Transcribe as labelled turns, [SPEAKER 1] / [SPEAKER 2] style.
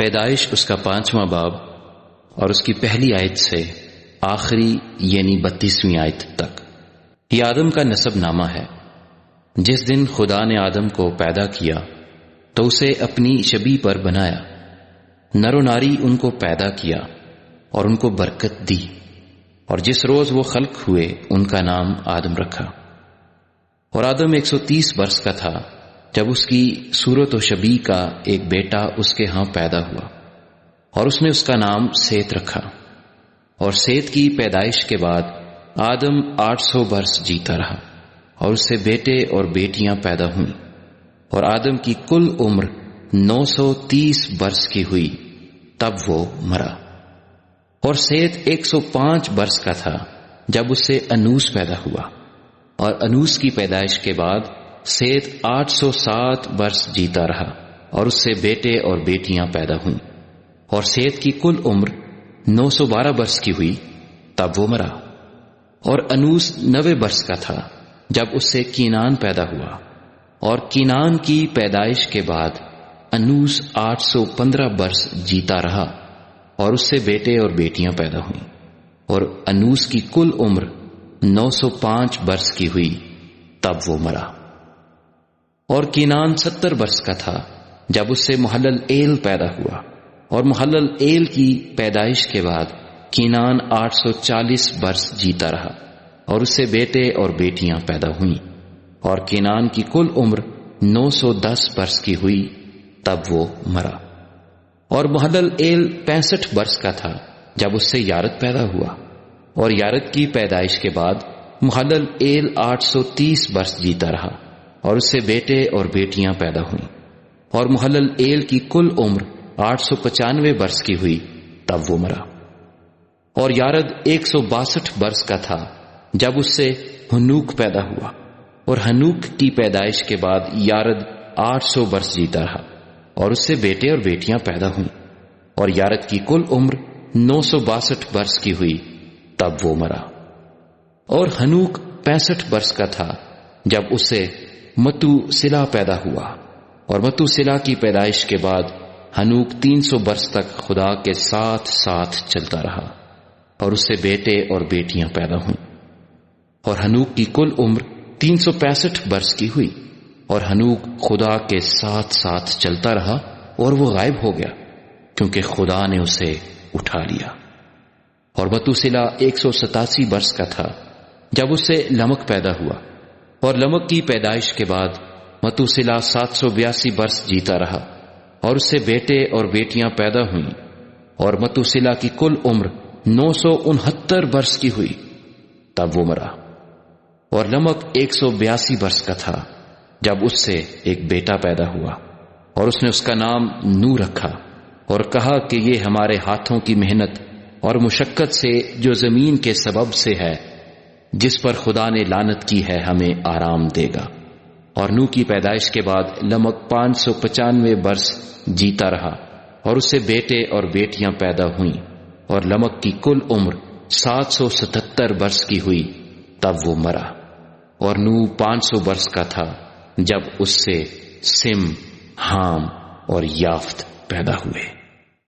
[SPEAKER 1] پیدائش اس کا 5واں باب اور اس کی پہلی آیت سے آخری یعنی 32ویں آیت تک۔ یہ آدم کا نسب نامہ ہے۔ جس دن خدا نے آدم کو پیدا کیا تو اسے اپنی شبیہ پر بنایا، نر و ناری ان کو پیدا کیا اور ان کو برکت دی، اور جس روز وہ خلق ہوئے ان کا نام آدم رکھا۔ اور آدم 130 برس کا تھا جب اس کی صورت و شبیہ کا ایک بیٹا اس کے ہاں پیدا ہوا، اور اس نے اس کا نام سیت رکھا۔ اور سیت کی پیدائش کے بعد آدم 800 برس جیتا رہا، اور اس سے بیٹے اور بیٹیاں پیدا ہوئیں، اور آدم کی کل عمر 930 برس کی ہوئی، تب وہ مرا۔ اور سیت 105 برس کا تھا جب اس سے انوس پیدا ہوا، اور انوس کی پیدائش کے بعد سیت 807 برس جیتا رہا، اور اس سے بیٹے اور بیٹیاں پیدا ہوئیں، اور سیت کی کل عمر 912 برس کی ہوئی، تب وہ مرا۔ اور انوس 90 برس کا تھا جب اس سے کینان پیدا ہوا، اور کینان کی پیدائش کے بعد انوس 815 برس جیتا رہا، اور اس سے بیٹے اور بیٹیاں پیدا ہوئیں، اور انوس کی کل عمر 905 برس کی ہوئی، تب وہ مرا۔ اور کینان 70 برس کا تھا جب اس سے محلل ایل پیدا ہوا، اور محلل ایل کی پیدائش کے بعد کینان 840 برس جیتا رہا، اور اس سے بیٹے اور بیٹیاں پیدا ہوئیں، اور کینان کی کل عمر 910 برس کی ہوئی، تب وہ مرا۔ اور محلل ایل 65 برس کا تھا جب اس سے یارد پیدا ہوا، اور یارد کی پیدائش کے بعد محلل ایل 830 برس جیتا رہا، اور اس سے بیٹے اور بیٹیاں پیدا ہوئیں، اور محلل ایل کی کل عمر 895 برس کی ہوئی، تب وہ مرا۔ اور یارد 162 برس کا تھا جب اس سے ہنوک پیدا ہوا، اور ہنوک کی پیدائش کے بعد یارد 800 برس جیتا رہا، اور اس سے بیٹے اور بیٹیاں پیدا ہوئیں، اور یارد کی کل عمر 962 برس کی ہوئی، تب وہ مرا۔ اور ہنوک 65 برس کا تھا جب اس سے متو سلا پیدا ہوا، اور متو سلا کی پیدائش کے بعد ہنوک 300 برس تک خدا کے ساتھ ساتھ چلتا رہا، اور اس سے بیٹے اور بیٹیاں پیدا ہوئیں، اور ہنوک کی کل عمر 365 برس کی ہوئی، اور ہنوک خدا کے ساتھ ساتھ چلتا رہا، اور وہ غائب ہو گیا کیونکہ خدا نے اسے اٹھا لیا۔ اور متو سلا 187 برس کا تھا جب اس سے لمک پیدا ہوا، اور لمک کی پیدائش کے بعد متو سلا 782 برس جیتا رہا، اور اس سے بیٹے اور بیٹیاں پیدا ہوئیں، اور متو سلا کی کل عمر 969 برس کی ہوئی، تب وہ مرا۔ اور لمک 182 برس کا تھا جب اس سے ایک بیٹا پیدا ہوا، اور اس نے اس کا نام نو رکھا، اور کہا کہ یہ ہمارے ہاتھوں کی محنت اور مشقت سے جو زمین کے سبب سے ہے، جس پر خدا نے لعنت کی ہے، ہمیں آرام دے گا۔ اور نو کی پیدائش کے بعد لمک 595 برس جیتا رہا، اور اس سے بیٹے اور بیٹیاں پیدا ہوئیں، اور لمک کی کل عمر 777 برس کی ہوئی، تب وہ مرا۔ اور نو 500 برس کا تھا جب اس سے سم، حام اور یافت پیدا ہوئے۔